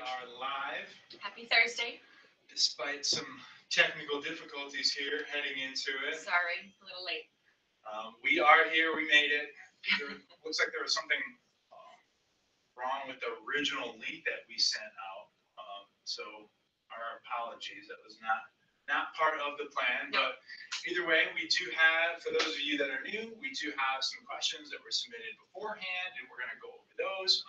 are live, Happy Thursday. despite some technical difficulties here heading into it. Sorry, a little late. We are here. We made it. Looks like there was something wrong with the original link that we sent out. So our apologies. That was not part of the plan. No. But either way, we do have, for those of you that are new, we do have some questions that were submitted beforehand, and we're going to go over those.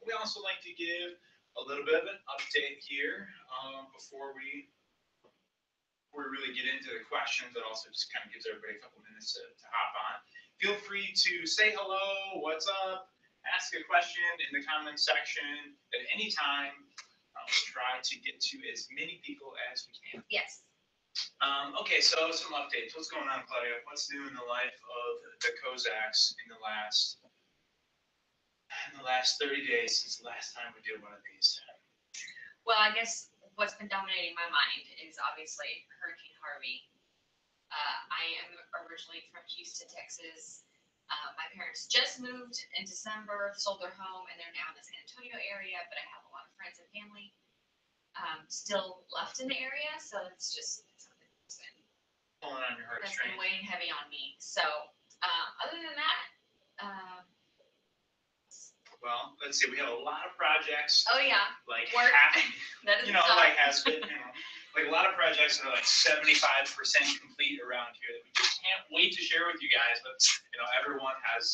We also like to give a little bit of an update here before we really get into the questions. That also just kind of gives everybody a couple minutes to hop on. Feel free to say hello, what's up, ask a question in the comment section at any time. We'll try to get to as many people as we can. Yes. Okay, so some updates. What's going on, Claudia? What's new in the life of the Kozaks in the last 30 days since the last time we did one of these? Well, I guess what's been dominating my mind is obviously Hurricane Harvey. I am originally from Houston, Texas. My parents just moved in December, sold their home, and they're now in the San Antonio area, but I have a lot of friends and family still left in the area, so it's just something that's been Pulling on your heartstrings. weighing heavy on me. So other than that, Well, let's see. We have a lot of projects oh yeah, like work. happening. That is Like has been, like a lot of projects that are like 75% complete around here that we just can't wait to share with you guys. But everyone has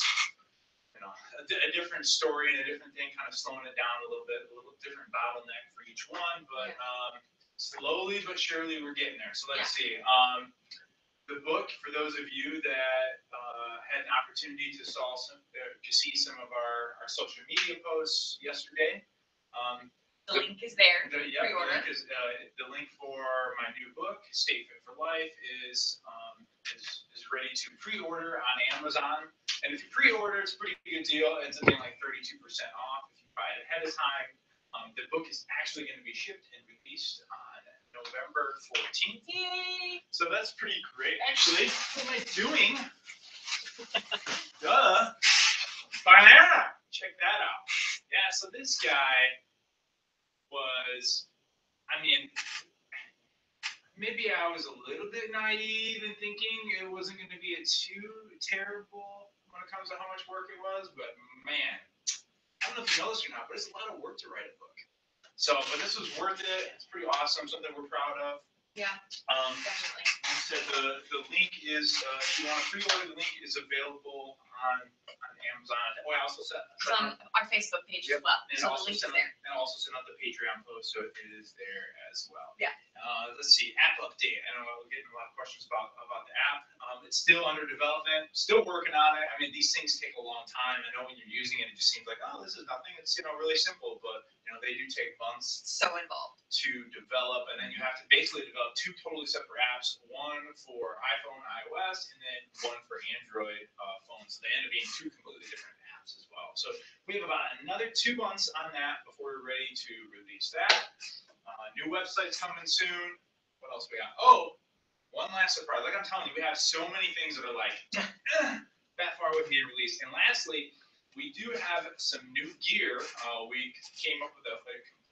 a different story and a different thing, kind of slowing it down a little bit, a little different bottleneck for each one. But slowly but surely we're getting there. So let's see. The book, for those of you that had an opportunity to see some of our social media posts yesterday. The link is there. Pre-order. The link for my new book, Stay Fit for Life, is ready to pre-order on Amazon. And if you pre-order, it's a pretty good deal. It ends up being like 32% off if you buy it ahead of time. The book is actually going to be shipped and released on November 14th. Yay! So that's pretty great. Actually, what am I doing? Duh. Banana. Check that out. Yeah, so this guy was, maybe I was a little bit naive in thinking it wasn't going to be too terrible when it comes to how much work it was, but man, I don't know if you know this or not, but it's a lot of work to write a book. So, but this was worth it. It's pretty awesome, something we're proud of. Yeah, definitely. Like I said, the link is, if you want to pre-order, the link is available on Amazon. Oh, I also said it's on our Facebook page as well. And so the link is there. And also send out the Patreon post, so it is there as well. Yeah. Let's see, app update. I know we're getting a lot of questions about the app. It's still under development, still working on it. These things take a long time. I know when you're using it, it just seems like, oh, this is nothing. It's really simple, but they do take months. So involved. To develop, and then you have to basically develop two totally separate apps, one for iPhone, iOS, and then one for Android phones. So they end up being two completely different apps as well. So we have about another 2 months on that before we're ready to release that. New website's coming soon. What else we got? Oh, one last surprise. Like I'm telling you, we have so many things that are like that far away from being released. And lastly, we do have some new gear. We came up with a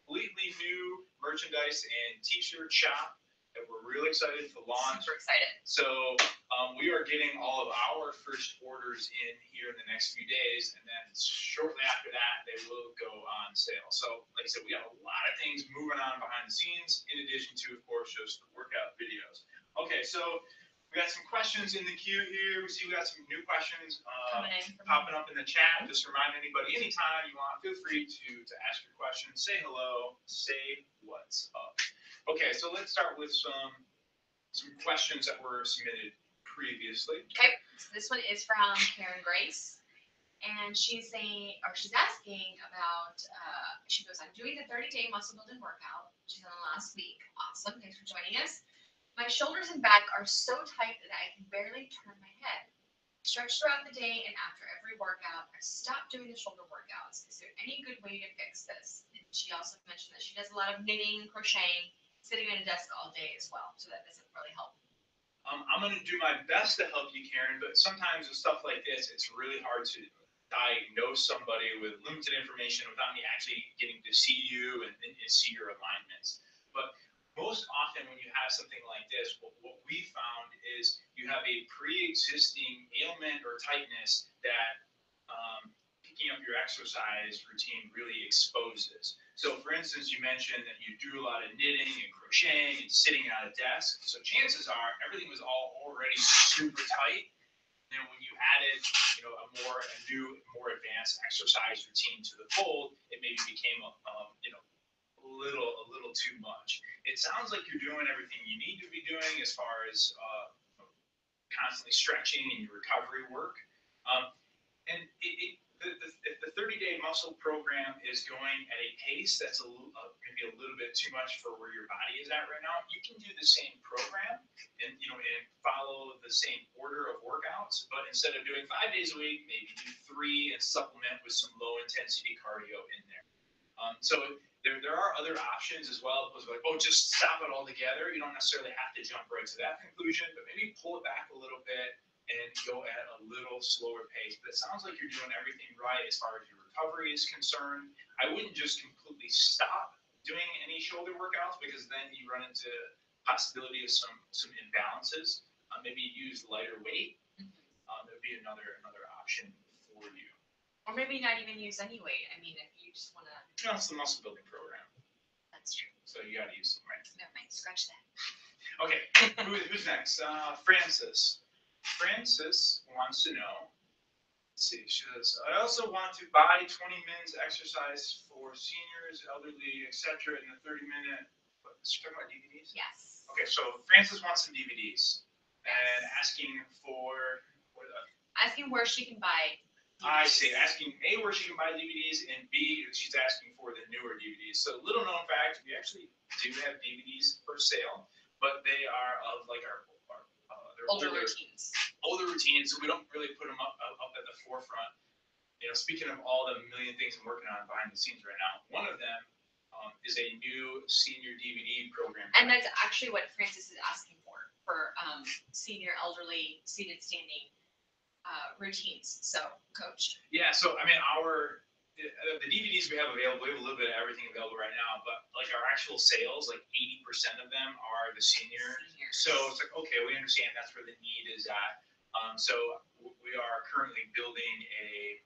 completely new merchandise and t-shirt shop that we're really excited to launch. Super excited. So we are getting all of our first orders in here in the next few days, and then shortly after that, they will go on sale. So like I said, we got a lot of things moving on behind the scenes, in addition to, of course, just the workout videos. Okay, so we got some questions in the queue here. We see we got some new questions popping up in the chat. Just remind anybody, anytime you want, feel free to ask your question, say hello, say what's up. Okay, so let's start with some questions that were submitted previously. Okay, so this one is from Karen Grace, and she's asking about. She goes, "I'm doing the 30-day muscle building workout. She's on the last week. Awesome, thanks for joining us. My shoulders and back are so tight that I can barely turn my head. Stretch throughout the day, and after every workout, I stop doing the shoulder workouts. Is there any good way to fix this?" And she also mentioned that she does a lot of knitting, crocheting, sitting at a desk all day as well, so that doesn't really help. I'm going to do my best to help you, Karen, but sometimes with stuff like this, it's really hard to diagnose somebody with limited information without me actually getting to see you and see your alignments. But most often when you have something like this, what we found is you have a pre-existing ailment or tightness that picking up your exercise routine really exposes. So for instance, you mentioned that you do a lot of knitting and crocheting and sitting at a desk. So chances are everything was all already super tight. And when you added, a new, more advanced exercise routine to the fold, it maybe became a little too much. It sounds like you're doing everything you need to be doing as far as constantly stretching and your recovery work. And if the 30-day muscle program is going at a pace that's maybe a little bit too much for where your body is at right now, you can do the same program and follow the same order of workouts, but instead of doing 5 days a week, maybe do 3 and supplement with some low intensity cardio in there. So there are other options as well. It was like, just stop it all together. You don't necessarily have to jump right to that conclusion, but maybe pull it back a little bit and go at a little slower pace. But it sounds like you're doing everything right as far as your recovery is concerned. I wouldn't just completely stop doing any shoulder workouts, because then you run into possibility of some imbalances. Maybe use lighter weight. That would be another option for you. Or maybe not even use any weight. I mean, if you just want to. No, it's the muscle building program. That's true. So you got to use some, right? Never mind. Scratch that. Okay. Who's next? Francis. Francis wants to know. Let's see. She says, I also want to buy 20 minutes exercise for seniors, elderly, etc. in the 30-minute. She's talking about DVDs? Yes. Okay, so Francis wants some DVDs and asking for asking where she can buy DVDs. I see. Asking A, where she can buy DVDs, and B, she's asking for the newer DVDs. So little known fact, we actually do have DVDs for sale, but they are of like our older routines. Older routines, so we don't really put them up at the forefront. Speaking of all the million things I'm working on behind the scenes right now, one of them is a new senior DVD program. And that's actually what Francis is asking for senior, elderly, seated, standing routines. So, Coach. Yeah, so I mean, the DVDs we have available, we have a little bit of everything available right now, but like our actual sales, like 80% of them are the senior. So it's like, okay, we understand that's where the need is at. So we are currently building a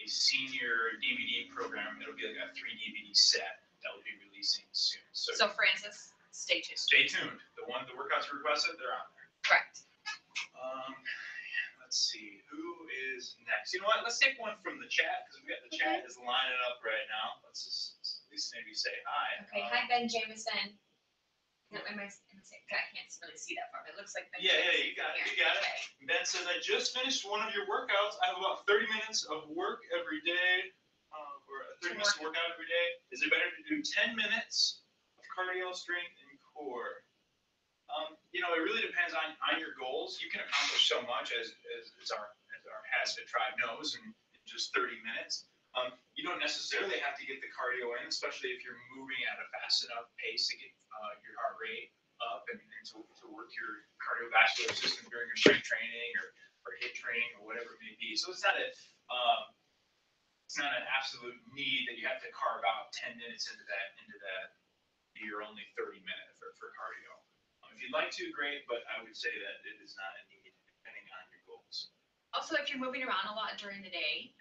senior DVD program. It'll be like a 3 DVD set that will be releasing soon. So Francis, stay tuned. Stay tuned. The workouts requested, they're on there. Correct. Let's see, who is next? You know what? Let's take one from the chat, because we got the chat is lining up right now. Let's just at least maybe say hi. Okay, hi Ben Jameson. No, I can't really see that far, but it looks like Ben. Yeah, you got it. Okay. Ben says, I just finished one of your workouts. I have about 30 minutes of work every day, or 30 minutes of workout every day. Is it better to do 10 minutes of cardio, strength, and core? It really depends on your goals. You can accomplish so much as our Hasfit Tribe knows in just 30 minutes. You don't necessarily have to get the cardio in, especially if you're moving at a fast enough pace to get your heart rate up and to work your cardiovascular system during your strength training or HIIT training or whatever it may be. So it's not an absolute need that you have to carve out 10 minutes into that you're only 30 minutes for cardio. If you'd like to, great, but I would say that it is not a need depending on your goals. Also, if you're moving around a lot during the day,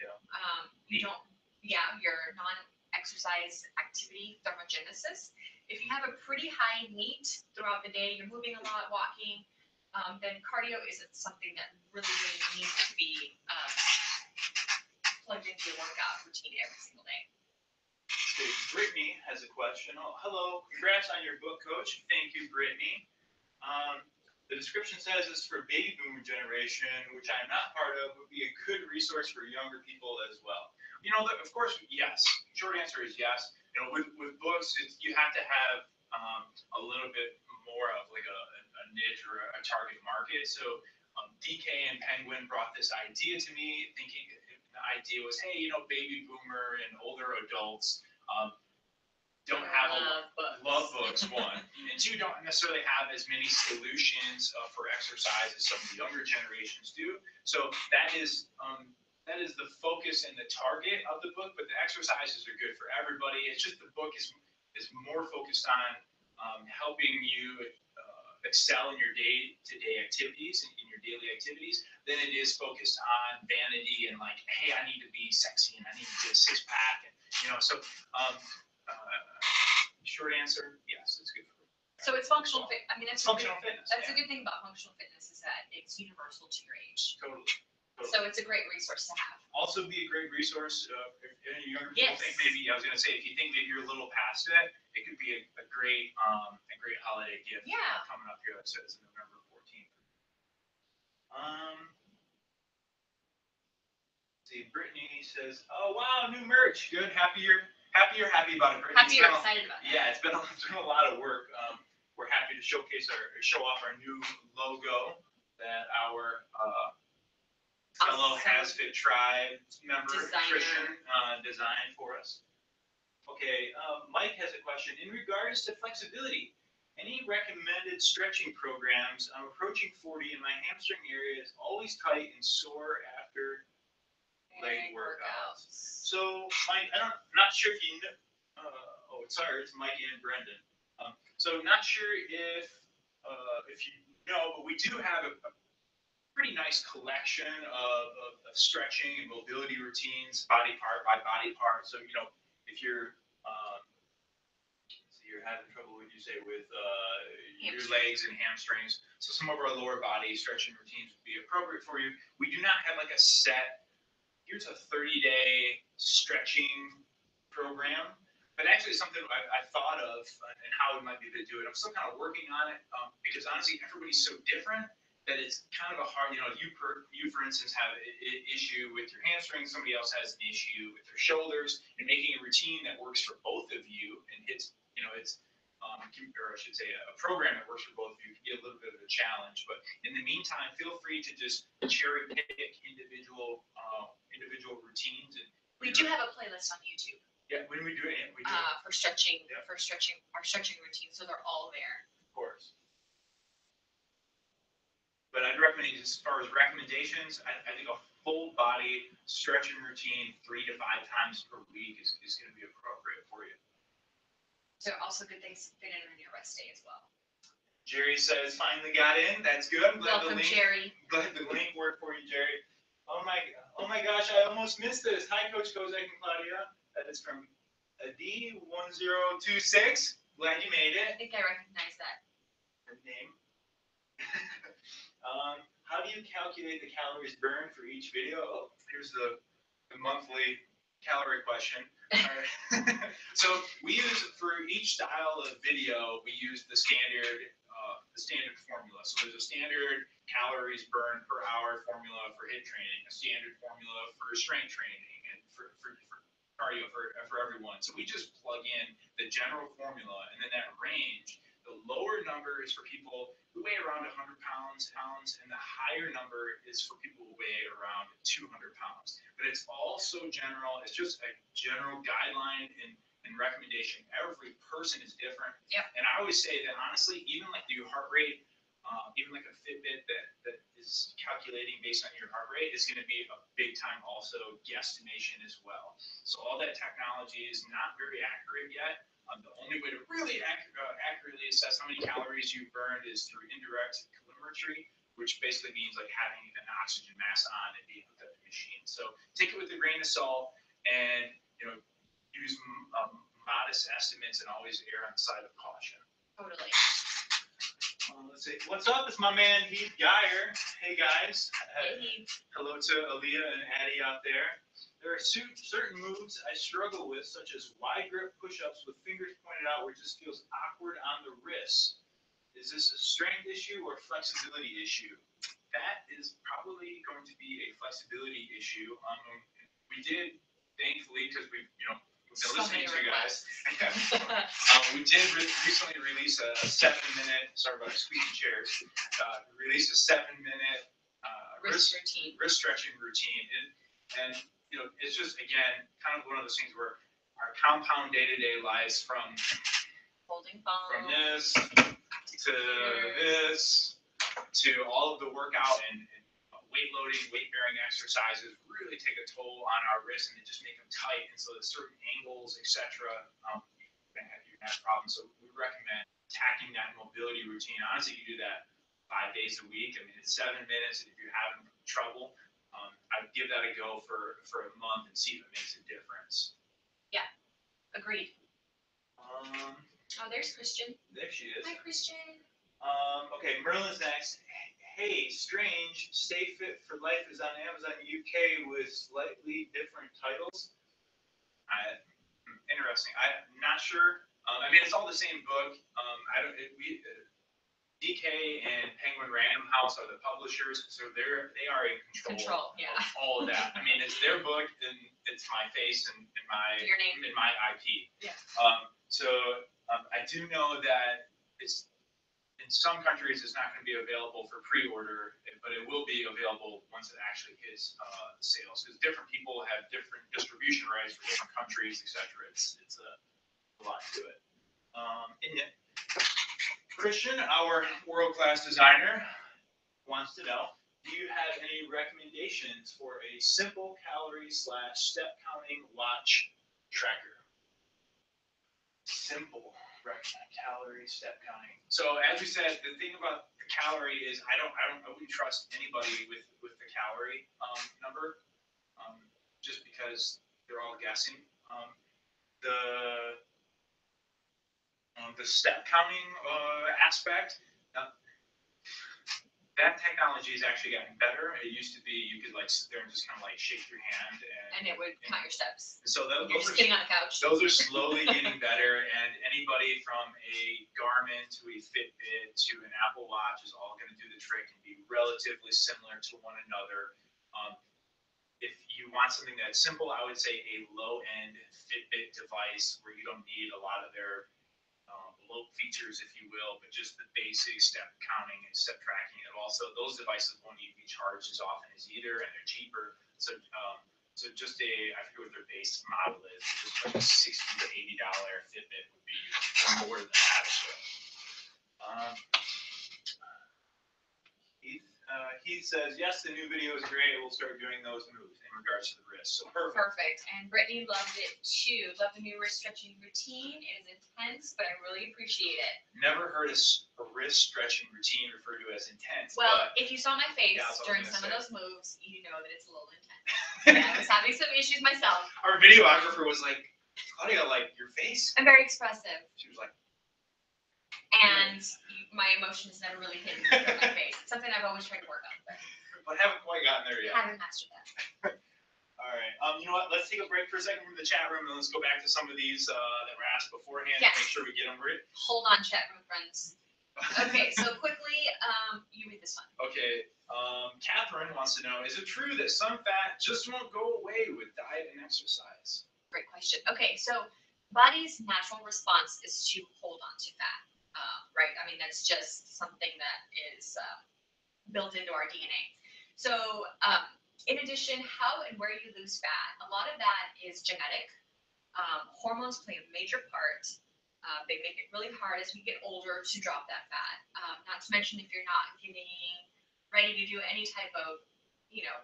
your non-exercise activity, thermogenesis, if you have a pretty high NEAT throughout the day, you're moving a lot, walking, then cardio isn't something that really needs to be plugged into your workout routine every single day. So Brittany has a question. Oh, hello. Congrats on your book, Coach. Thank you, Brittany. The description says it's for baby boomer generation, which I'm not part of, would be a good resource for younger people as well. Of course, yes. Short answer is yes. With books, you have to have a little bit more of like a niche or a target market. So DK and Penguin brought this idea to me, thinking the idea was, hey, baby boomer and older adults don't have love books, one, and two, don't necessarily have as many solutions for exercise as some of the younger generations do. So that is that is the focus and the target of the book, but the exercises are good for everybody. It's just the book is more focused on helping you excel in your day-to-day activities and in your daily activities than it is focused on vanity and like, hey, I need to be sexy and I need to get a six-pack, and so short answer, yes, it's good for you. So it's functional fit. I mean, It's functional fitness. That's yeah. a good thing about functional fitness is that it's universal to your age. Totally. So it's a great resource to have. Also be a great resource if any younger people Yes. think maybe, I was gonna say, if you think maybe you're a little past it, it could be a great holiday gift. Yeah. Coming up here, that says November 14th. See, Brittany says, "Oh wow, new merch. Good. Happy you're happy about it, Brittany. Happy you're excited about that. Yeah, it's been a lot of work. We're happy to show off our new logo that our fellow HasFit Tribe member Christian designed for us. Okay, Mike has a question. In regards to flexibility, any recommended stretching programs? I'm approaching 40 and my hamstring area is always tight and sore after leg workouts. So, Mike, I'm not sure if you know. It's Mike and Brendan. So, not sure if you know, but we do have a pretty nice collection of stretching and mobility routines, body part by body part. So, if you're having trouble, would you say, with your legs and hamstrings, so some of our lower body stretching routines would be appropriate for you. We do not have like a set, here's a 30-day stretching program, but actually something I thought of and how we might be able to do it. I'm still kind of working on it because honestly, everybody's so different that it's kind of a hard, you for instance have an issue with your hamstrings, somebody else has an issue with their shoulders, and making a routine that works for both of you and it's or I should say a program that works for both of you can be a little bit of a challenge. But in the meantime, feel free to just cherry pick individual routines. And we do have a playlist on YouTube. Yeah, when we do it, for stretching, our stretching routines, so they're all there. Of course. But I'd recommend, as far as recommendations, I think a full body stretching routine 3 to 5 times per week is going to be appropriate for you. So also good things to fit in on your rest day as well. Jerry says finally got in. That's good. I'm glad Welcome, the link, Jerry. Glad the link worked for you, Jerry. Oh my gosh, I almost missed this. Hi, Coach Kozak and Claudia. That is from D1026. Glad you made it. I think I recognize that. Her name. How do you calculate the calories burned for each video? Oh, here's the monthly calorie question. All right. So we use, for each style of video, we use the standard formula. So there's a standard calories burned per hour formula for HIIT training, a standard formula for strength training, and for cardio for everyone. So we just plug in the general formula, and then that range. The lower number is for people who weigh around 100 pounds, and the higher number is for people who weigh around 200 pounds. But it's all so general. It's just a general guideline and recommendation. Every person is different. Yep. And I always say that honestly, even like your heart rate, even like a Fitbit that is calculating based on your heart rate is going to be a big time also guesstimation as well. So all that technology is not very accurate yet. The only way to really accurately assess how many calories you burned is through indirect calorimetry, which basically means like having an oxygen mask on and being hooked up to the machine. So take it with a grain of salt, and use modest estimates and always err on the side of caution. Totally. Let's see. What's up? It's my man Heath Geyer. Hey guys. Hey. Hello to Aaliyah and Addie out there. There are certain moves I struggle with, such as wide grip push-ups with fingers pointed out, where it just feels awkward on the wrists. Is this a strength issue or flexibility issue? That is probably going to be a flexibility issue. We did, thankfully, because we've been listening to you guys. We did recently release a 7-minute. Sorry about squeaky chairs. Released a 7-minute wrist stretching routine, and it's just, again, kind of one of those things where our compound day-to-day lives from holding phone, from this to this to all of the workout and weight loading, weight bearing exercises really take a toll on our wrists and they just make them tight. And so there's certain angles, etc. You can have problems. So we recommend attacking that mobility routine. Honestly, you do that 5 days a week. I mean, it's 7 minutes. And if you're having trouble, I'd give that a go for a month and see if it makes a difference. Yeah, agreed. Oh, there's Christian. There she is. Hi, Christian. Okay, Merlin's next. Hey, Strange, Stay Fit for Life is on Amazon UK with slightly different titles. Interesting. I'm not sure. I mean, it's all the same book. DK and Penguin Random House are the publishers, so they are in control Yeah. of all of that. I mean, it's their book and it's my face and Your name. in my IP. Yeah. I do know that it's in some countries it's not going to be available for pre-order, but it will be available once it actually hits sales. Because different people have different distribution rights for different countries, etc. It's a lot to it. Christian, our world-class designer, wants to know, do you have any recommendations for a simple calorie/step counting watch tracker? Simple calorie step counting. So as we said, the thing about the calorie is I wouldn't trust anybody with the calorie number, just because they're all guessing. The step counting aspect, that technology has actually gotten better. It used to be you could like sit there and just kind of like shake your hand and it would count your steps. So You're just sitting on a couch. Those are slowly getting better, and anybody from a Garmin to a Fitbit to an Apple Watch is all going to do the trick and be relatively similar to one another. If you want something that's simple, I would say a low-end Fitbit device where you don't need a lot of their low features, if you will, but just the basic step counting and step tracking. And also, those devices won't need to be charged as often as either, and they're cheaper. So just I forget what their base model is, just like a $60 to $80 Fitbit would be more than adequate. Heath says, yes, the new video is great. We'll start doing those moves in regards to the wrist. So perfect. Perfect. And Brittany loved it too. Loved the new wrist stretching routine. It is intense, but I really appreciate it. Never heard a wrist stretching routine referred to as intense. Well, if you saw my face during some of those moves, you know that it's a little intense. I was having some issues myself. Our videographer was like, Claudia, like your face. I'm very expressive. She was like, and my emotions never really hit me from my face. It's something I've always tried to work on, but haven't quite gotten there yet. Haven't mastered that. All right. You know what? Let's take a break for a second from the chat room, and let's go back to some of these that were asked beforehand. Yes. Make sure we get them right. Hold on, chat room friends. Okay, so quickly, you read this one. Okay. Catherine wants to know: is it true that some fat just won't go away with diet and exercise? Great question. Okay, so body's natural response is to hold on to fat. Right? I mean, that's just something that is built into our DNA. So, in addition, how and where you lose fat, a lot of that is genetic. Hormones play a major part. They make it really hard as we get older to drop that fat. Not to mention if you're not getting ready to do any type of,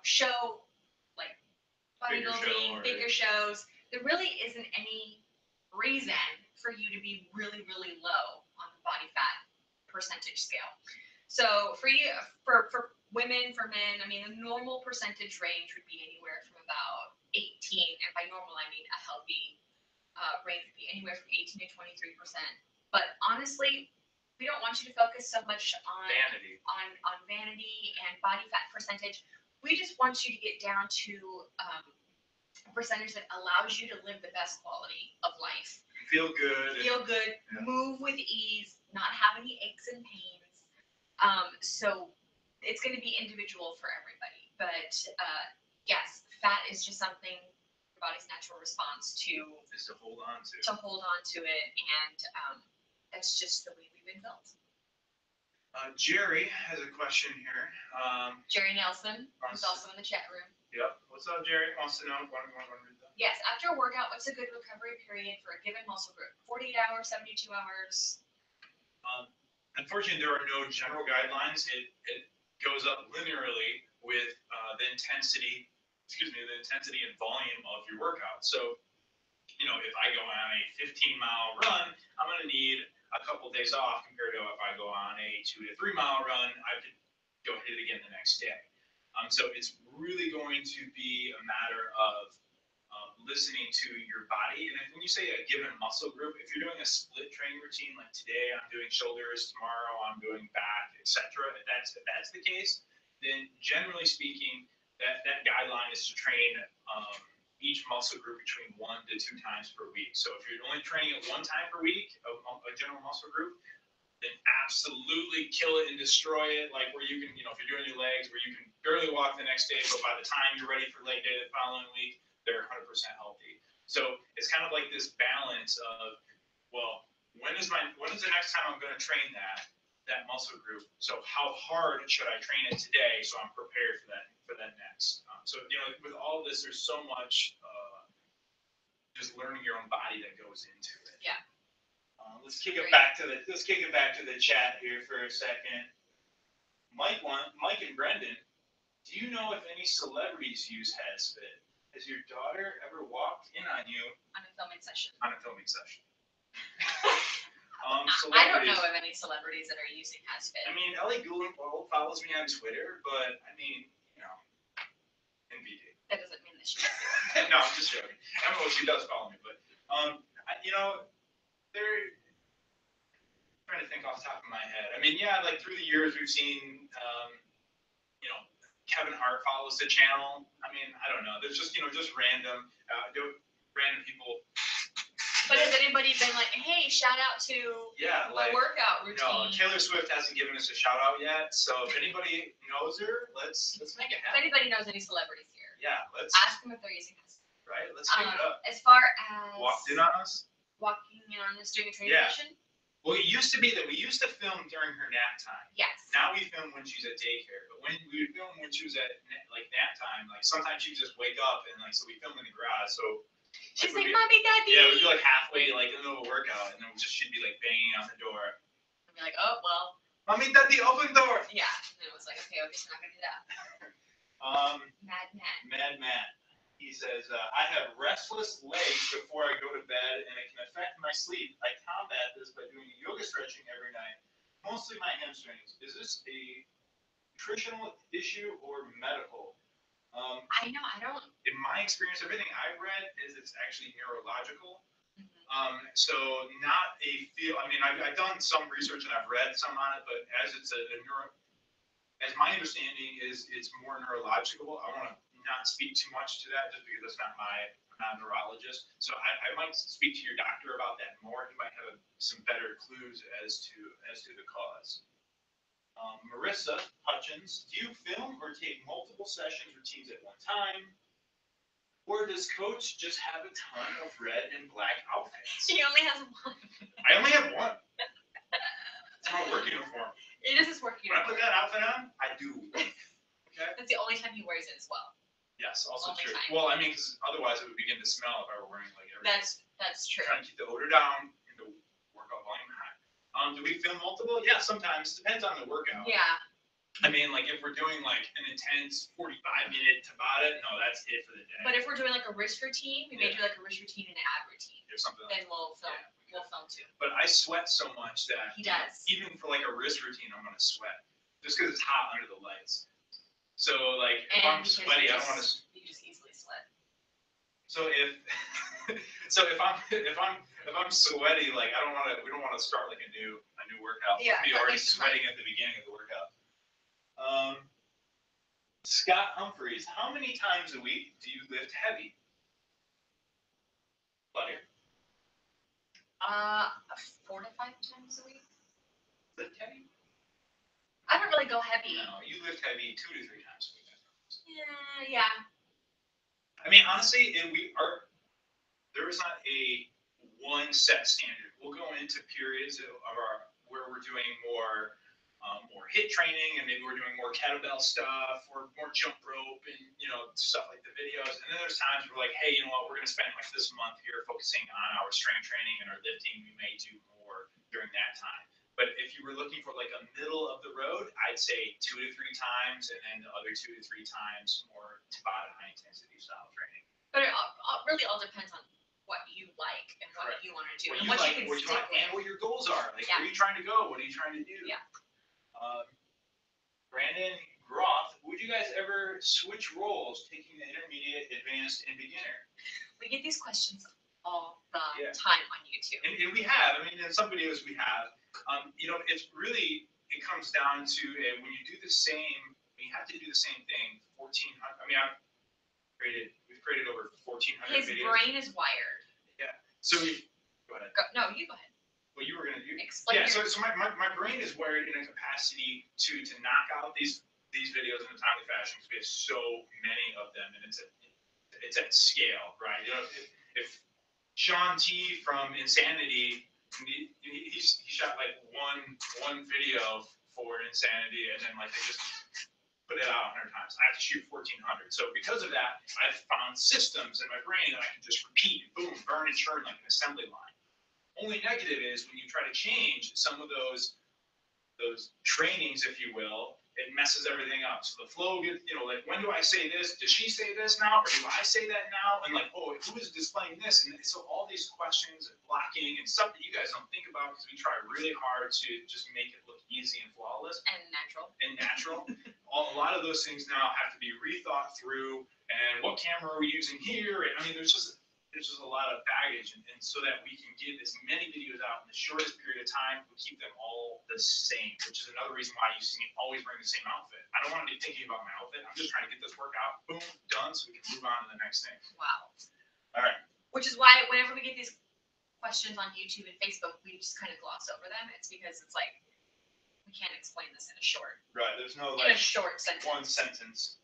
show, like bodybuilding, bigger shows, there really isn't any reason for you to be really, really low on the body fat percentage scale. So for women, for men, I mean, the normal percentage range would be anywhere from about 18, and by normal I mean a healthy range would be anywhere from 18 to 23%. But honestly, we don't want you to focus so much on vanity and body fat percentage. We just want you to get down to a percentage that allows you to live the best quality of life. Feel good. Yeah. Move with ease, not have any aches and pains. So it's going to be individual for everybody. But yes, fat is just something your body's natural response to. Is to hold on to. To hold on to it, and that's just the way we've been built. Jerry has a question here. Jerry Nelson, who's also in the chat room. Yep. What's up, Jerry? Wants to know. Yes. After a workout, what's a good recovery period for a given muscle group? 48 hours, 72 hours? Unfortunately, there are no general guidelines. It goes up linearly with the intensity and volume of your workout. So, if I go on a 15-mile run, I'm going to need a couple of days off compared to if I go on a 2 to 3 mile run, I could go hit it again the next day. So it's really going to be a matter of listening to your body. And when you say a given muscle group, if you're doing a split training routine, like today I'm doing shoulders, tomorrow I'm doing back, etc., if that's the case, then generally speaking, that guideline is to train each muscle group between 1 to 2 times per week. So if you're only training it 1 time per week, a general muscle group, then absolutely kill it and destroy it. Like where you can, if you're doing your legs, where you can barely walk the next day, but by the time you're ready for leg day the following week, they're 100% healthy. So it's kind of like this balance of, well, when is the next time I'm going to train that muscle group? So how hard should I train it today so I'm prepared for that next? So with all of this, there's so much just learning your own body that goes into it. Yeah. Let's kick it back to the chat here for a second. Mike and Brendan, do you know if any celebrities use HasFit? Has your daughter ever walked in on you On a filming session. on a filming session? I don't know of any celebrities that are using HasFit. I mean, Ellie Goulding follows me on Twitter, but I mean, NVD. That doesn't mean that she No, I'm just joking. I don't know if she does follow me, but they're trying to think off the top of my head. I mean, yeah, like through the years we've seen, Kevin Hart follows the channel. I mean, I don't know. There's just just random people. But has anybody been like, hey, shout out to my workout routine? No, Taylor Swift hasn't given us a shout out yet. So if anybody knows her, let's make it If happen. anybody knows any celebrities here, Yeah, let's ask them if they're using HasFit. right. Let's pick it up. As far as Walked in on us. walking in on us doing a training Yeah. session, Well, it used to be that we used to film during her nap time. yes. Now we film when she's at daycare, but when we would film when she was at nap time, like sometimes she'd just wake up and so we film in the garage. So She's we'd like, be- mommy, daddy. Yeah, we'd be like halfway in the middle of a workout, and then she'd be like banging on the door. I'd be like, oh well, Mommy, daddy, open door. yeah. And it was like, okay, we're just not gonna do that. Mad. Mad Matt. He says, I have restless legs before I go to bed, and it can affect my sleep. I combat this by doing yoga stretching every night, mostly my hamstrings. Is this a nutritional issue or medical? I know. I don't. In my experience, everything I've read is it's actually neurological. Mhm. So not a feel. I mean, I've done some research and I've read some on it, but as it's as my understanding is, it's more neurological. I want to not speak too much to that just because that's not I'm not a neurologist. So I might speak to your doctor about that more. He might have some better clues as to the cause. Marissa Hutchins, do you film or take multiple sessions routines at one time? Or does coach just have a ton of red and black outfits? She only has one. I only have one. It's my work uniform. It is his work When I uniform. put that outfit on, I do. Okay? That's the only time he wears it as well. Yes, also Only true. time. Well, I mean, because otherwise it would begin to smell if I were wearing like everything. That's true. Trying to keep the odor down and the workout volume high. Do we film multiple? Yeah, sometimes. Depends on the workout. Yeah. I mean, like if we're doing like an intense 45-minute Tabata, no, that's it for the day. But if we're doing like a wrist routine, we may do like a wrist routine and an ab routine. Or something like Then we'll film. Yeah. We'll film too. But I sweat so much that He does. even for like a wrist routine, I'm gonna sweat just because it's hot under the lights. So like if I'm because sweaty, I don't want to. You just easily sweat. So if I'm sweaty, like we don't want to start like a new workout. Yeah, Be that already makes sense. sweating at the beginning of the workout. Scott Humphreys, how many times a week do you lift heavy? Claudia? 4 to 5 times a week. Lift heavy? I don't really go heavy. No, you lift heavy 2 to 3 times a week. Yeah. I mean, honestly, there is not a one set standard. We'll go into periods where we're doing more HIIT training, and maybe we're doing more kettlebell stuff or more jump rope and stuff like the videos. And then there's times where we're like, hey, you know what, we're going to spend like this month here focusing on our strength training and our lifting. We may do more during that time. But if you were looking for like a middle of the road, I'd say 2 to 3 times, and then the other 2 to 3 times more Tabata high intensity style training. But it really all depends on what you like and what Correct. you want to do What and you what like, you can what you stick want, with. and what your goals are. Like, Yeah. where are you trying to go? What are you trying to do? Yeah. Brandon Groth, would you guys ever switch roles, taking the intermediate, advanced, and beginner? We get these questions all the Yeah. time on YouTube. And we have, I mean, in some videos we have, it's really, it comes down to when you do the same, when you have to do the same thing, 1,400, I mean, we've created over 1,400 His videos. brain is wired. So go ahead. No, you go ahead. Well, you were gonna do. Explain. Yeah, so my brain is wired in a capacity to knock out these videos in a timely fashion because we have so many of them, and it's at scale, right? If Sean T from Insanity, he shot like one video for Insanity, and then like they just put it out 100 times. I have to shoot 1,400. So because of that, I've found systems in my brain that I can just repeat, boom, burn and churn like an assembly line. Only negative is when you try to change some of those trainings, if you will, it messes everything up. So the flow gets, like, when do I say this? Does she say this now? Or do I say that now? And like, oh, who is displaying this? And so all these questions and blocking and stuff that you guys don't think about because we try really hard to just make it look easy and flawless. And natural. A lot of those things now have to be rethought through. And what camera are we using here? And I mean, there's just a lot of baggage, and so that we can get as many videos out in the shortest period of time, we keep them all the same, which is another reason why you see me always bring the same outfit. I don't want to be thinking about my outfit. I'm just trying to get this workout, boom, done, so we can move on to the next thing. Wow. All right. Which is why whenever we get these questions on YouTube and Facebook, we just kind of gloss over them. It's because it's like, we can't explain this in a short sentence. One sentence.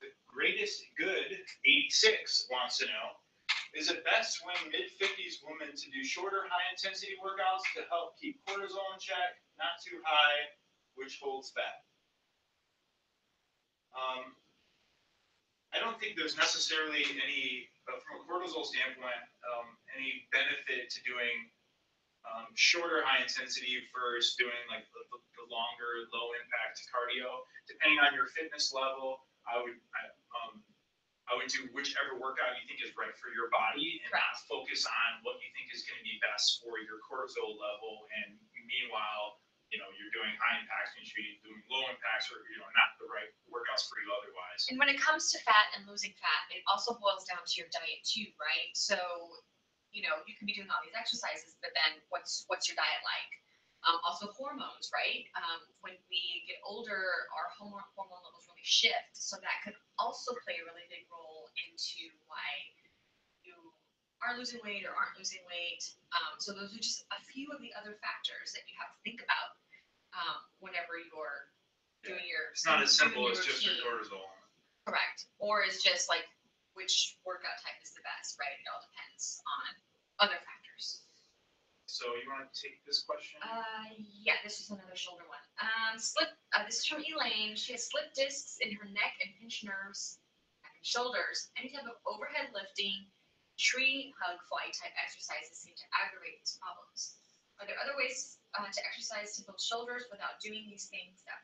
The greatest good 86 wants to know, is it best to swing mid-50s women to do shorter high-intensity workouts to help keep cortisol in check, not too high, which holds fat? I don't think there's necessarily any, from a cortisol standpoint, any benefit to doing shorter high intensity versus doing like the longer low impact cardio. Depending on your fitness level, I would do whichever workout you think is right for your body and not focus on what you think is going to be best for your cortisol level. And meanwhile, you're doing high impacts and you should be doing low impacts or, not the right workouts for you otherwise. And when it comes to fat and losing fat, it also boils down to your diet too, right? So, you can be doing all these exercises, but then what's your diet like? Also hormones, right? When we get older, our hormone levels really shift. So that could also play a really big role into why you are losing weight or aren't losing weight. So those are just a few of the other factors that you have to think about whenever you're doing your. It's not as simple as just your routine. cortisol. Correct. Or it's just like which workout type is the best, right? It all depends on other factors. So you want to take this question? Yeah, this is another shoulder one. This is from Elaine. She has slip discs in her neck and pinched nerves, neck and shoulders. Any type of overhead lifting, tree hug fly type exercises seem to aggravate these problems. Are there other ways to exercise to build shoulders without doing these things that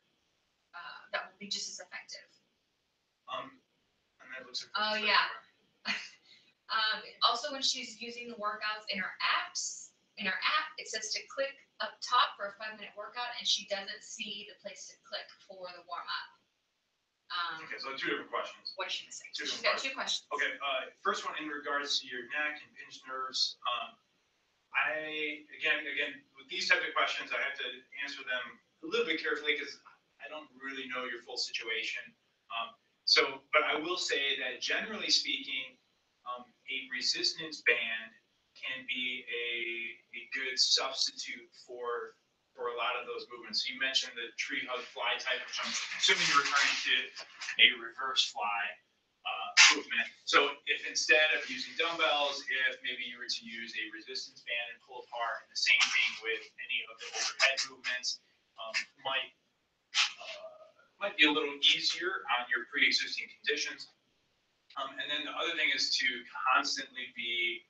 will be just as effective? And that looks like. Oh, yeah. Also, when she's using the workouts in her app, it says to click up top for a 5-minute workout, and she doesn't see the place to click for the warm up. Okay, so 2 different questions. What is she missing? Two She's different got 2 questions. Okay, first one in regards to your neck and pinched nerves. Again, with these type of questions, I have to answer them a little bit carefully because I don't really know your full situation. But I will say that generally speaking, a resistance band can be a good substitute for a lot of those movements. So you mentioned the tree hug fly type, which I'm assuming you're referring to a reverse fly movement. So if instead of using dumbbells, if maybe you were to use a resistance band and pull apart, and the same thing with any of the overhead movements, might be a little easier on your pre-existing conditions. And then the other thing is to constantly be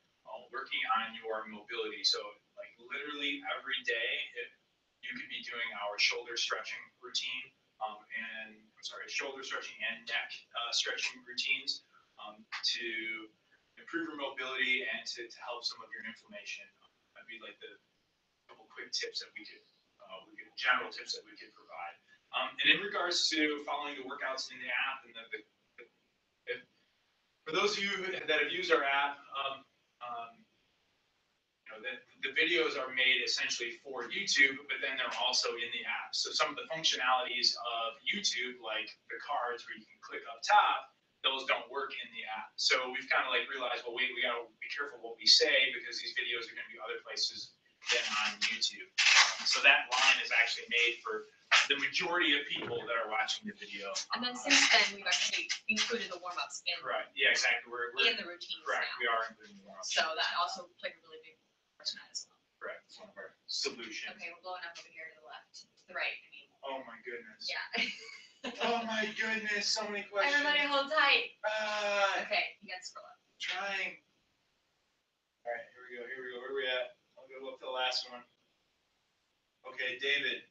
working on your mobility. So like literally every day, you could be doing our shoulder stretching routine, shoulder stretching and neck stretching routines to improve your mobility and to help some of your inflammation. That'd be like the couple quick tips that we could general tips that we could provide. And in regards to following the workouts in the app, and for those of you that have used our app, the videos are made essentially for YouTube, but then they're also in the app. So some of the functionalities of YouTube, like the cards where you can click up top, those don't work in the app. So we've kind of like realized, well, wait, we gotta be careful what we say because these videos are gonna be other places than on YouTube. So that line is actually made for the majority of people that are watching the video. And then since then, we've actually included the warm-ups in, Correct. Yeah, exactly. We're in the routines correct. now. We are including more. So that also played a really big part in that as well. Correct. It's one of our solutions. Okay, we're blowing up over here to the left, to the right, I mean. Oh my goodness. Yeah. Oh my goodness, so many questions. Everybody hold tight. Okay, you got to scroll up. Trying. All right, here we go. Where are we at? I'll go up to the last one. Okay, David.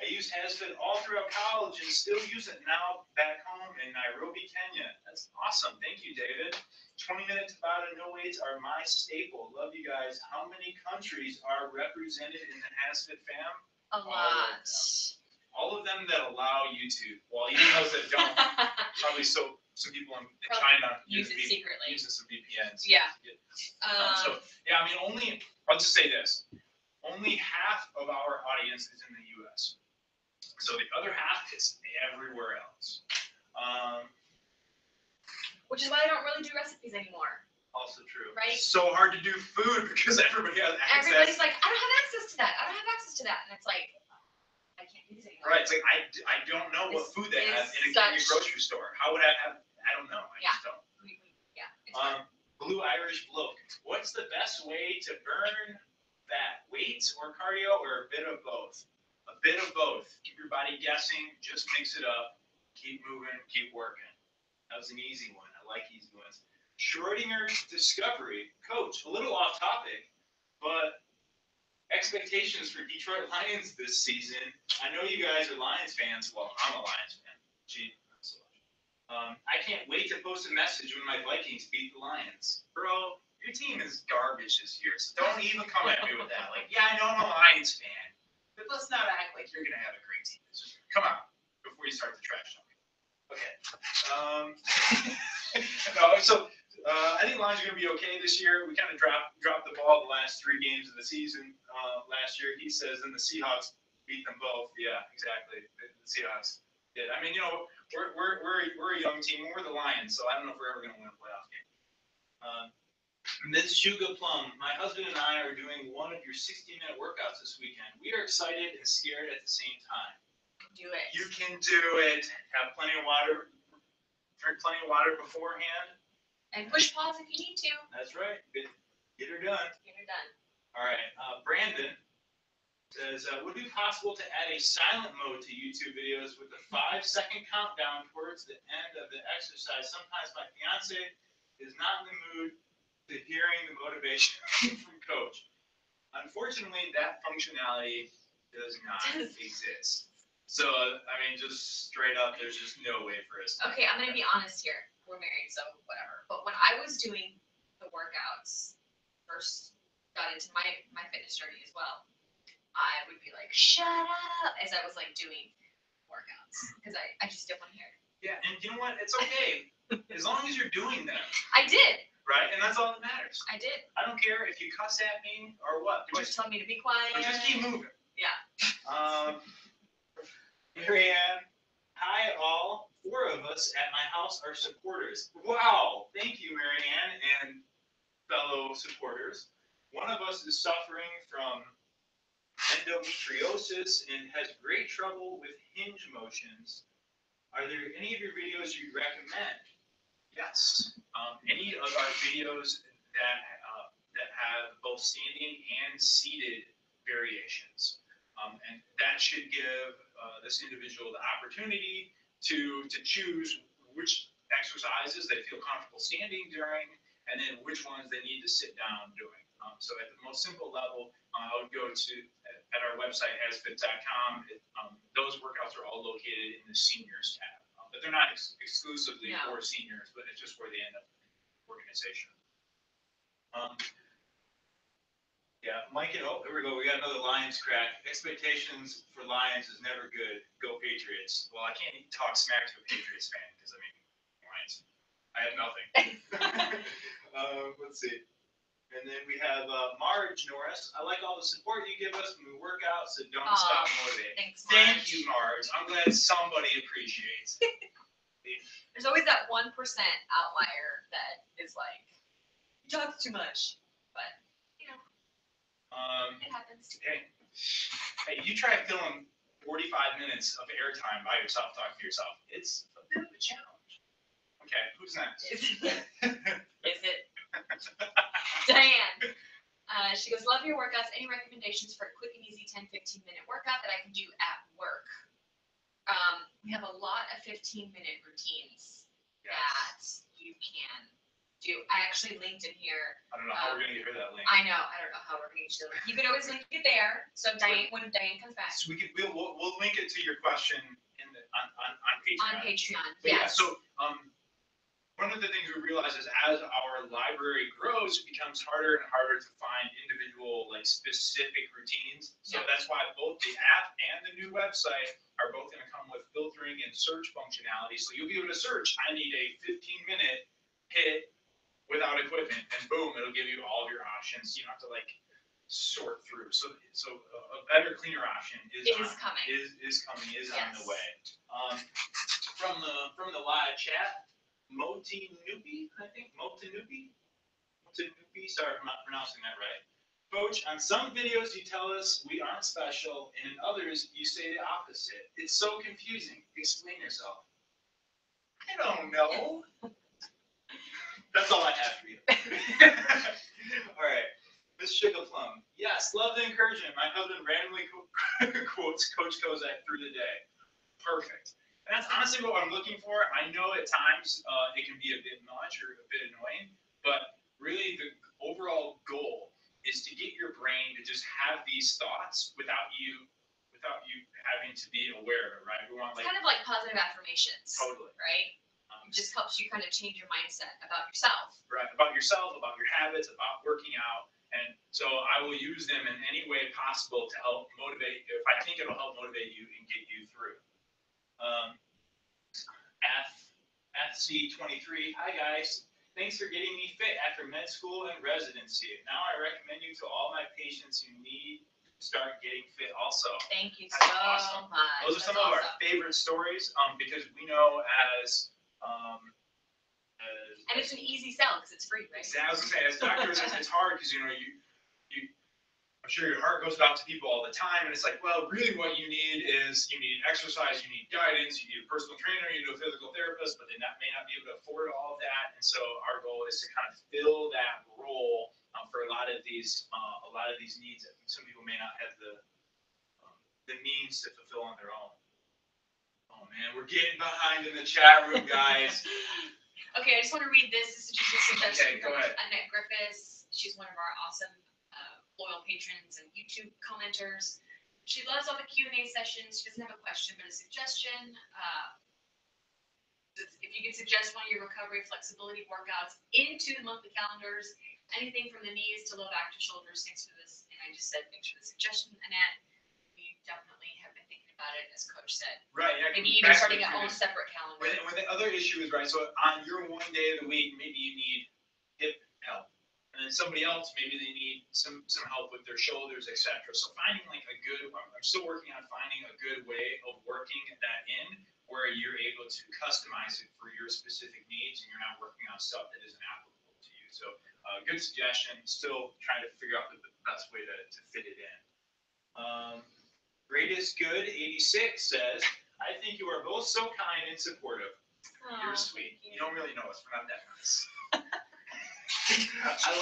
I used Hasfit all throughout college and still use it now back home in Nairobi, Kenya. That's awesome. Thank you, David. 20-minute Tabata no weights are my staple. Love you guys. How many countries are represented in the Hasfit fam? A lot. All of them that allow YouTube. Well, even those that don't, probably some people in China Use it secretly. using some VPNs. Yeah. So yeah, I mean, I'll just say this. Only half of our audience is in the US. So the other half is everywhere else. Which is why I don't really do recipes anymore. Also true. Right? So hard to do food because everybody has access. Everybody's like, I don't have access to that. I don't have access to that. And it's like, I can't do this anymore. Right. It's like, I don't know what food they have in a Kenya grocery store. How would I have? I don't know. I just don't. Yeah. It's fine. Blue Irish Bloke. What's the best way to burn fat? Weights or cardio or a bit of both? A bit of both. Keep your body guessing. Just mix it up. Keep moving. Keep working. That was an easy one. I like easy ones. Schrodinger's discovery. Coach, a little off topic, but expectations for Detroit Lions this season. I know you guys are Lions fans. Well, I'm a Lions fan. Gee, not so much. I can't wait to post a message when my Vikings beat the Lions. Bro, your team is garbage this year, so don't even come at me with that. Like, yeah, I know I'm a Lions fan, but let's not act like you're going to have a great team. Just come on, before you start the trash talking. Okay. I think Lions are going to be okay this year. We kind of dropped the ball the last 3 games of the season last year. He says, and the Seahawks beat them both. Yeah, exactly. The Seahawks did. I mean, we're a young team. We're the Lions, so I don't know if we're ever going to win a playoff game. Ms. Shuga Plum, my husband and I are doing one of your 60-minute workouts this weekend. We are excited and scared at the same time. Do it. You can do it. Have plenty of water. Drink plenty of water beforehand. And push pause if you need to. That's right. Get her done. Get her done. All right. Brandon says, would it be possible to add a silent mode to YouTube videos with a 5-second countdown towards the end of the exercise? Sometimes my fiance is not in the mood to hearing the motivation from coach. Unfortunately, that functionality does not exist. So, I mean, just straight up, there's just no way for us. Okay, I'm going to be honest here. We're married, so whatever. But when I was doing the workouts, first got into my fitness journey as well, I would be like, shut up, as I was like doing workouts. Because I just didn't want to hear it. Yeah, and you know what? It's okay. As long as you're doing them. I did. Right? And that's all that matters. I did. I don't care if you cuss at me or what. Just tell me to be quiet. Or just keep moving. Yeah. Marianne, hi all. 4 of us at my house are supporters. Wow. Thank you, Marianne and fellow supporters. One of us is suffering from endometriosis and has great trouble with hinge motions. Are there any of your videos you'd recommend? Yes. Any of our videos that have both standing and seated variations. And that should give this individual the opportunity to choose which exercises they feel comfortable standing during, and then which ones they need to sit down doing. So at the most simple level, I would go to at our website hasfit.com. Those workouts are all located in the seniors tab, but they're not exclusively No. for seniors, but it's just where they end up in the organization. Yeah, Mike, oh, here we go. We got another Lions crack. Expectations for Lions is never good. Go Patriots. Well, I can't talk smack to a Patriots fan because I mean, Lions. I have nothing. Let's see. And then we have Marge Norris. I like all the support you give us when we work out, so don't stop motivating. Thanks, Thank Marge. you, Marge. I'm glad somebody appreciates. There's always that 1% outlier that is like, you talk too much, but you know, it happens. Hey, you try filling 45 minutes of airtime by yourself, talking to yourself. It's a bit of a challenge. Okay, who's next? Is it? Diane. She goes, love your workouts. Any recommendations for a quick and easy 10-15 minute workout that I can do at work? We have a lot of 15-minute routines that you can do. I actually linked in here. I don't know how we're gonna get rid of that link. I know. I don't know how we're going to get you the link. You can always link it there. So Diane, when Diane comes back So we'll link it to your question on Patreon. on Patreon, But yeah, yes. so one of the things we realize is as our library grows, it becomes harder and harder to find individual, like specific routines. So Yeah. that's why both the app and the new website are both going to come with filtering and search functionality. So you'll be able to search, I need a 15-minute hit without equipment, and boom, it'll give you all of your options. You don't have to like sort through. So a better, cleaner option is coming. Is coming, is on the Yes. way. From the live chat. Motinupi, I think. Motinupi, sorry if I'm not pronouncing that right. Coach, on some videos you tell us we aren't special, and in others you say the opposite. It's so confusing. Explain yourself. I don't know. That's all I have for you. All right. Miss Sugar Plum. Yes, love the encouragement. My husband randomly quotes Coach Kozak through the day. Perfect. And that's honestly what I'm looking for. I know at times it can be a bit much or a bit annoying, but really the overall goal is to get your brain to just have these thoughts without you having to be aware of it, right? We want It's kind of like positive affirmations, totally right? It just helps you kind of change your mindset about yourself. right about yourself, about your habits, about working out. And so I will use them in any way possible to help motivate, if I think it'll help motivate you and get you through. FC23, hi guys. Thanks for getting me fit after med school and residency. Now I recommend you to all my patients who need to start getting fit also. Thank you That's so awesome. much. Those are some of our favorite stories because we know as and it's an easy sell because it's free, right? I was gonna say, as doctors, it's hard because you I'm sure your heart goes out to people all the time, and it's like, well, really, what you need is you need exercise, you need guidance, you need a personal trainer, you need a physical therapist, but they may not be able to afford all of that, and so our goal is to kind of fill that role for a lot of these needs that some people may not have the means to fulfill on their own. Oh man, we're getting behind in the chat room, guys. Okay, I just want to read this. This is just a suggestion Okay, go from ahead. Annette Griffiths. She's one of our awesome loyal patrons and YouTube commenters. She loves all the Q&A sessions. She doesn't have a question, but a suggestion. If you could suggest one of your recovery flexibility workouts into the monthly calendars, anything from the knees to low back to shoulders. Thanks for this. And I just said, thanks for the suggestion, Annette. We definitely have been thinking about it, as Coach said. Right, yeah. Maybe even starting our own separate calendar. When the other issue is, right, so on your one day of the week, maybe you need hip help. And then somebody else, maybe they need some help with their shoulders, etc. So finding like I'm still working on finding a good way of working that in where you're able to customize it for your specific needs and you're not working on stuff that isn't applicable to you. So good suggestion, still trying to figure out the best way to fit it in. Greatest Good 86 says, I think you are both so kind and supportive. You're sweet. You don't really know us. We're not that nice. I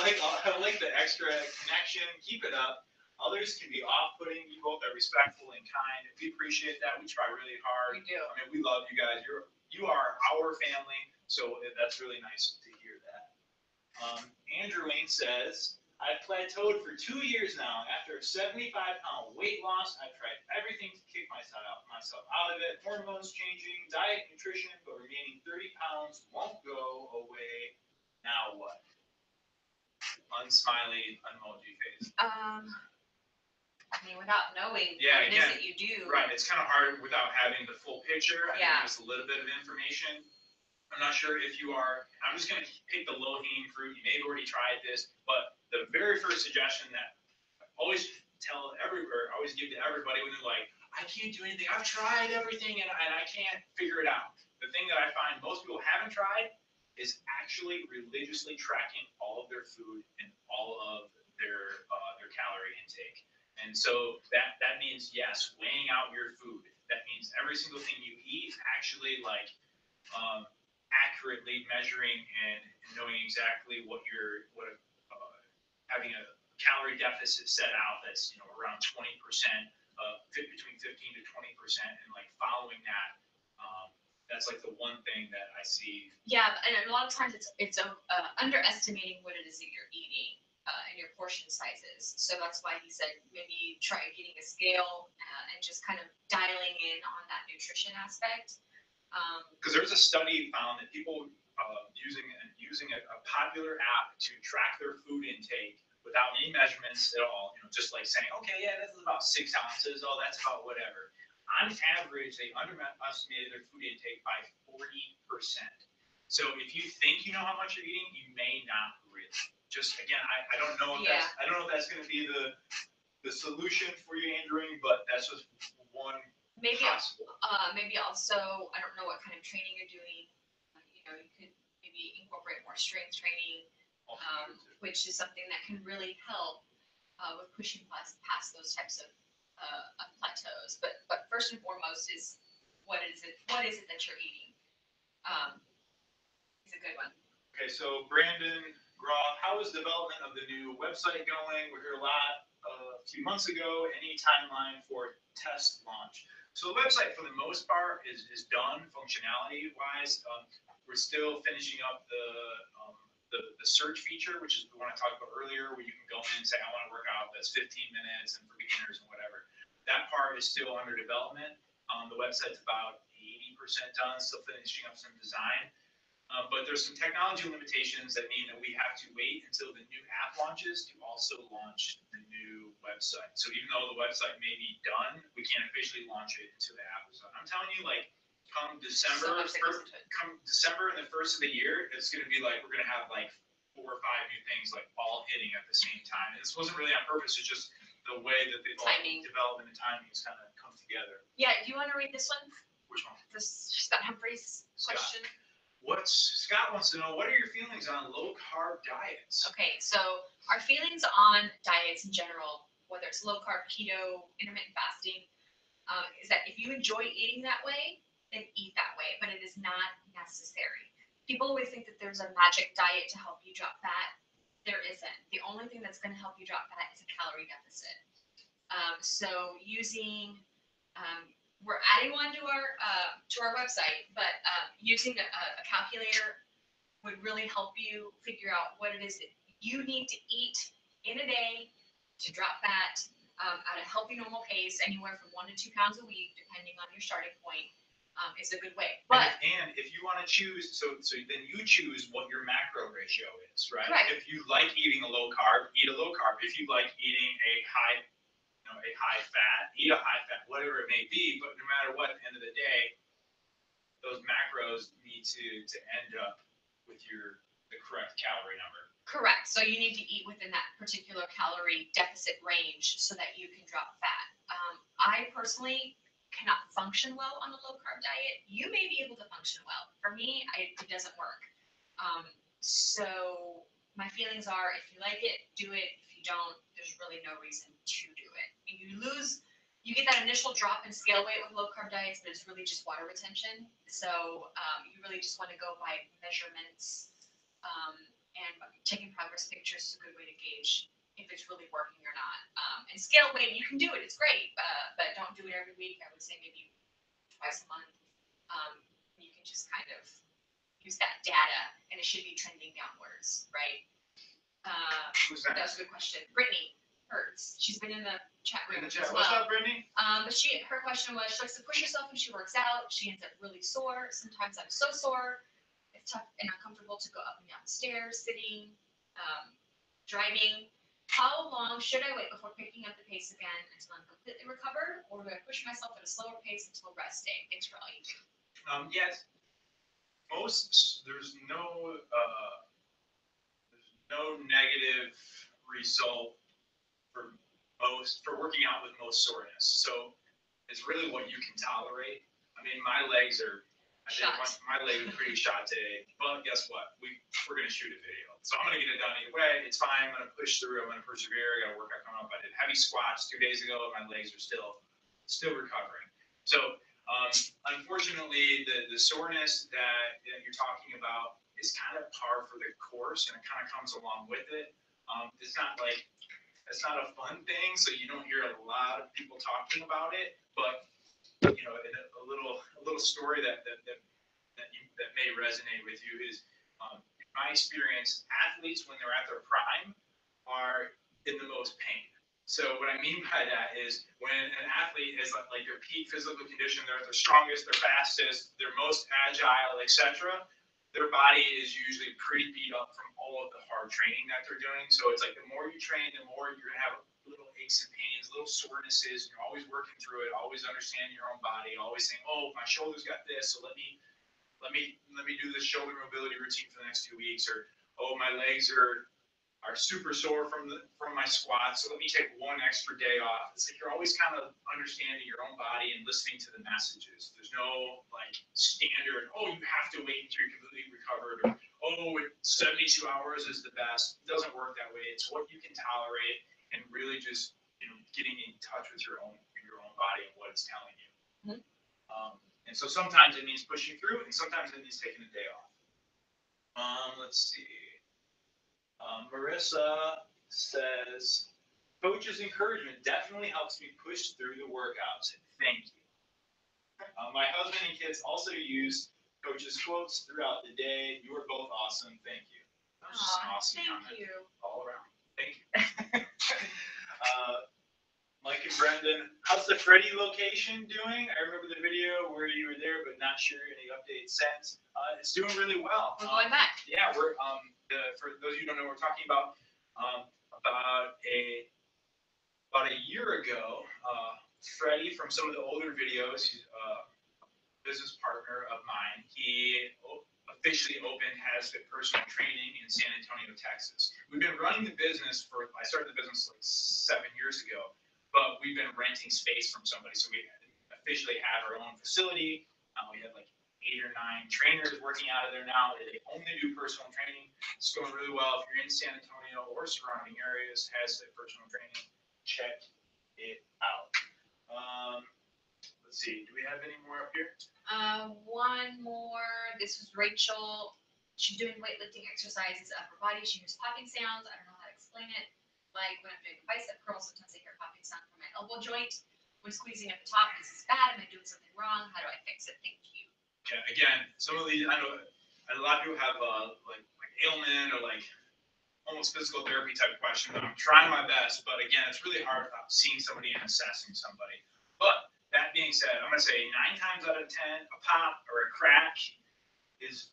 like the extra connection. Keep it up. Others can be off-putting. You both are respectful and kind. We appreciate that. We try really hard. We do. I mean, we love you guys. You are our family. So that's really nice to hear that. Andrew Wayne says, I've plateaued for 2 years now. After a 75-pound weight loss, I've tried everything to kick myself out of it. Hormones changing, diet, nutrition, but remaining 30 pounds won't go away. Now what? Unsmiley emoji face. I mean, without knowing Yeah, what it is again, that you do. Right, it's kind of hard without having the full picture. I Yeah. think just a little bit of information. I'm not sure if you are, I'm just gonna pick the low hanging fruit. You may have already tried this, but the very first suggestion that I always always give to everybody when they're like, I can't do anything. I've tried everything and I can't figure it out. The thing that I find most people haven't tried is actually religiously tracking all of their food and all of their calorie intake. And so that means, yes, weighing out your food. That means every single thing you eat actually accurately measuring and knowing exactly what having a calorie deficit set out that's around 20%, between 15 to 20%, and like following that. That's like the one thing that I see. Yeah, and a lot of times it's underestimating what it is that you're eating. And your portion sizes. So that's why he said maybe try getting a scale and just kind of dialing in on that nutrition aspect. Because there's a study found that people using a popular app to track their food intake without any measurements at all, just like saying, okay, yeah, this is about 6 ounces. Oh, that's about whatever. On average, they underestimated their food intake by 40%. So if you think you know how much you're eating, you may not really. Just again, I don't know if that's going to be the solution for you, Andrew, but that's just one possible. Maybe also, I don't know what kind of training you're doing. You could maybe incorporate more strength training, which is something that can really help with pushing past those types of plateaus. But first and foremost is what is it that you're eating? Is a good one. Okay, so Brandon Groff, how is development of the new website going? We're here a few months ago. Any timeline for test launch? So the website, for the most part, is done functionality-wise. We're still finishing up the search feature, which is the one I talked about earlier, where you can go in and say, I want to work out that's 15 minutes and for beginners and whatever. That part is still under development. The website's about 80% done, still finishing up some design. But there's some technology limitations that mean that we have to wait until the new app launches to also launch the new website. So even though the website may be done, we can't officially launch it until the app is done. I'm telling you, like, come December and the first of the year, it's going to be like we're going to have like 4 or 5 new things like all hitting at the same time. And this wasn't really on purpose. It's just the way that the development and timing has kind of come together. Yeah. Do you want to read this one? Which one? This Scott Humphrey's question. Scott wants to know, what are your feelings on low carb diets? Okay, so our feelings on diets in general, whether it's low carb, keto, intermittent fasting, is that if you enjoy eating that way, then eat that way, but it is not necessary. People always think that there's a magic diet to help you drop fat. There isn't. The only thing that's going to help you drop fat is a calorie deficit. So using we're adding one to our website, but using a calculator would really help you figure out what it is that you need to eat in a day to drop fat at a healthy, normal pace, anywhere from 1 to 2 pounds a week, depending on your starting point, is a good way. But and if you want to choose, so then you choose what your macro ratio is, right? Correct. If you like eating a low carb, eat a low carb. If you like eating a high fat, eat a high fat, whatever it may be. But no matter what, at the end of the day, those macros need to end up with the correct calorie number. Correct. So you need to eat within that particular calorie deficit range so that you can drop fat. I personally cannot function well on a low carb diet. You may be able to function well. For me, it doesn't work. So my feelings are, if you like it, do it. If you don't, there's really no reason to do it. And you get that initial drop in scale weight with low carb diets, but it's really just water retention. So you really just want to go by measurements, and taking progress pictures is a good way to gauge if it's really working or not. And scale weight, you can do it, it's great, but don't do it every week. I would say maybe twice a month. You can just kind of use that data, and it should be trending downwards, right? Who's that? That's a good question. Brittany Hertz. She's been in the chat room In the as chat. well. What's up, Brittany? But her question was, she likes to push herself when she works out. She ends up really sore. Sometimes I'm so sore. It's tough and uncomfortable to go up and down the stairs, sitting, driving. How long should I wait before picking up the pace again until I'm completely recovered, or do I push myself at a slower pace until rest day? Thanks for all you do. Yes. There's no negative result for working out with most soreness. So it's really what you can tolerate. I mean, my legs are, my leg is pretty shot today, but guess what? We're gonna shoot a video. So I'm gonna get it done either way. It's fine. I'm gonna push through. I'm gonna persevere. I got a workout coming up. I did heavy squats 2 days ago. My legs are still recovering. So unfortunately, the soreness that you're talking about is kind of par for the course, and it kind of comes along with it. It's not a fun thing, so you don't hear a lot of people talking about it. But you know, a little story that may resonate with you is, in my experience, athletes when they're at their prime are in the most pain. So what I mean by that is when an athlete is like their peak physical condition, they're at their strongest, their fastest, their most agile, etc. Their body is usually pretty beat up from all of the hard training that they're doing. So it's like the more you train, the more you're gonna have little aches and pains, little sorenesses. You're always working through it, always understanding your own body, always saying, "Oh, my shoulder's got this, so let me do this shoulder mobility routine for the next 2 weeks," or, "Oh, my legs are super sore from my squats, so let me take 1 extra day off." It's like you're always kind of understanding your own body and listening to the messages. There's no like standard, "Oh, you have to wait until you're completely recovered," or, "Oh, 72 hours is the best." It doesn't work that way. It's what you can tolerate, and really just getting in touch with your own body and what it's telling you. Mm-hmm. And so sometimes it means pushing through, and sometimes it means taking a day off. Let's see. Marissa says, "Coach's encouragement definitely helps me push through the workouts. Thank you." My husband and kids also use coach's quotes throughout the day. You are both awesome. Thank you. That was just an awesome comment. Thank you. All around. Thank you. Mike and Brendan, how's the Freddie location doing? I remember the video where you were there, but not sure any updates since. It's doing really well. We're going back. Yeah, we're for those of you who don't know what we're talking about, about a year ago, Freddie from some of the older videos, he's a business partner of mine. He officially opened HasFit Personal Training in San Antonio, Texas. We've been running the business I started the business like 7 years ago, but we've been renting space from somebody. So we officially have our own facility. We have like 8 or 9 trainers working out of there now. They only do personal training. It's going really well. If you're in San Antonio or surrounding areas, HasFit Personal Training, check it out. Let's see. Do we have any more up here? One more. This was Rachel. She's doing weightlifting exercises, upper body. She hears popping sounds. I don't know how to explain it. Like when I'm doing bicep curls, sometimes I hear a popping sound from my elbow joint. When squeezing at the top, this is bad. Am I doing something wrong? How do I fix it? Thank you. Yeah, again, some of these, I know a lot of people have like ailment or like almost physical therapy type questions. I'm trying my best, but again, it's really hard without seeing somebody and assessing somebody. But that being said, I'm gonna say 9 times out of 10, a pop or a crack is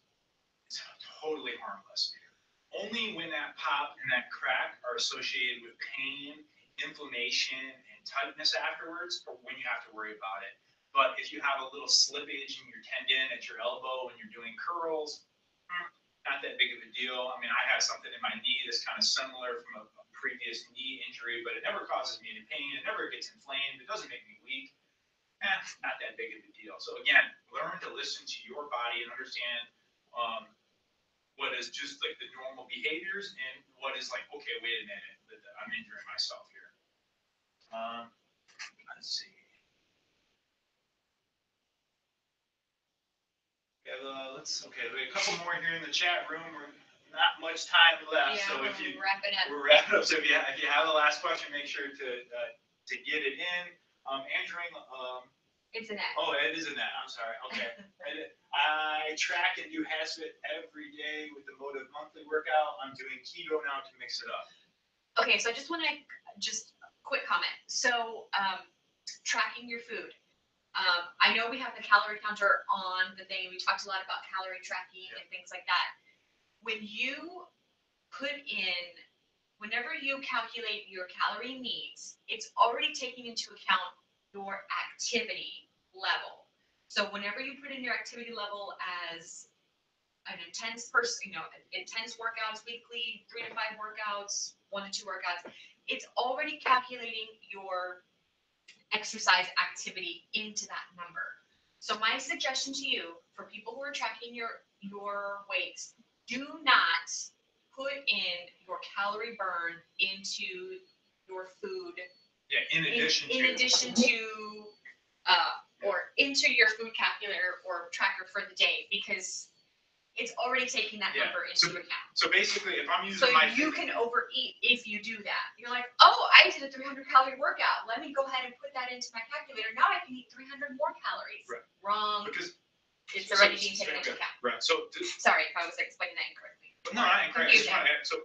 totally harmless. Only when that pop and that crack are associated with pain, inflammation, and tightness afterwards, or when you have to worry about it. But if you have a little slippage in your tendon at your elbow when you're doing curls, not that big of a deal. I mean, I have something in my knee that's kind of similar from a previous knee injury, but it never causes me any pain. It never gets inflamed. It doesn't make me weak. Not that big of a deal. So again, learn to listen to your body and understand what is just like the normal behaviors and what is like, okay, wait a minute, I'm injuring myself here. Let's see. We have, we have a couple more here in the chat room. We're not much time left, Yeah, so if you wrap it up. we're wrapping up. So if you have the last question, make sure to get it in. Answering. It's an X. Oh, it is an that. I'm sorry. Okay. I track and do HasFit every day with the Motive monthly workout. I'm doing keto now to mix it up. Okay, so I just want to just quick comment. So tracking your food. I know we have the calorie counter on the thing. We talked a lot about calorie tracking and things like that. When you put in, whenever you calculate your calorie needs, it's already taking into account your activity level. So whenever you put in your activity level as an intense person, intense workouts weekly, 3 to 5 workouts, 1 to 2 workouts, it's already calculating your exercise activity into that number. So my suggestion to you, for people who are tracking your weights, do not put in your calorie burn into your food Yeah, in addition to or into your food calculator or tracker for the day, because it's already taking that Yeah, number into account. So basically, if I'm using So my you can overeat if you do that. You're like, oh, I did a 300 calorie workout. Let me go ahead and put that into my calculator. Now I can eat 300 more calories. Right. Wrong. because It's already being taken into account. right. So Sorry if I was explaining that incorrectly. no, I ain't crazy. Confusing. So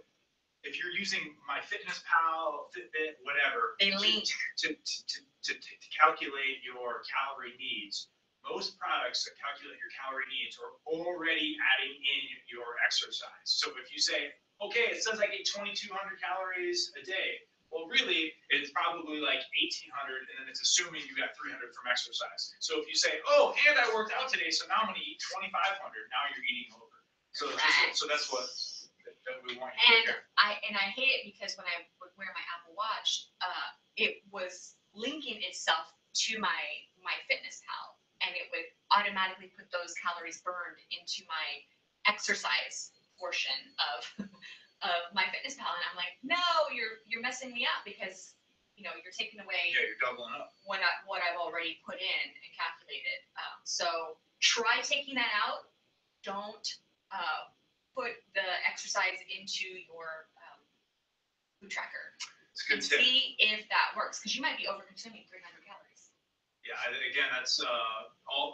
if you're using MyFitnessPal, Fitbit, whatever, They link. to calculate your calorie needs, most products that calculate your calorie needs are already adding in your exercise. So if you say, okay, it says I get 2,200 calories a day, well, really, it's probably like 1,800, and then it's assuming you got 300 from exercise. So if you say, oh, and I worked out today, so now I'm going to eat 2,500, now you're eating over. So that's what that we want you to hear. And I hate it because when I would wear my Apple Watch, it was linking itself to my MyFitnessPal, and it would automatically put those calories burned into my exercise portion of MyFitnessPal, and I'm like, no, you're messing me up, because you're taking away Yeah, you're doubling up. what I've already put in and calculated. So try taking that out. Don't put the exercise into your food tracker. It's a And good tip. see if that works, because you might be over consuming 300 calories. Yeah, again, that's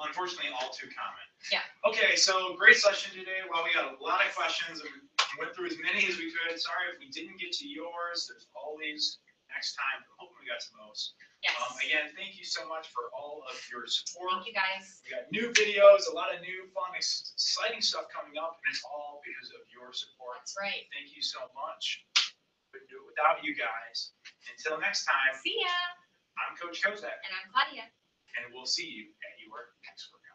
unfortunately all too common. Yeah. Okay, so great session today. Well, we got a lot of questions. We went through as many as we could. Sorry if we didn't get to yours. There's always next time. I'm hoping we got to most. Yes. Again, thank you so much for all of your support. Thank you, guys. We got new videos, a lot of new, fun, exciting stuff coming up, and it's all because of your support. That's right. Thank you so much. Couldn't do it without you guys. Until next time, See ya. I'm Coach Kozak, And I'm Claudia. and we'll see you at your next workout.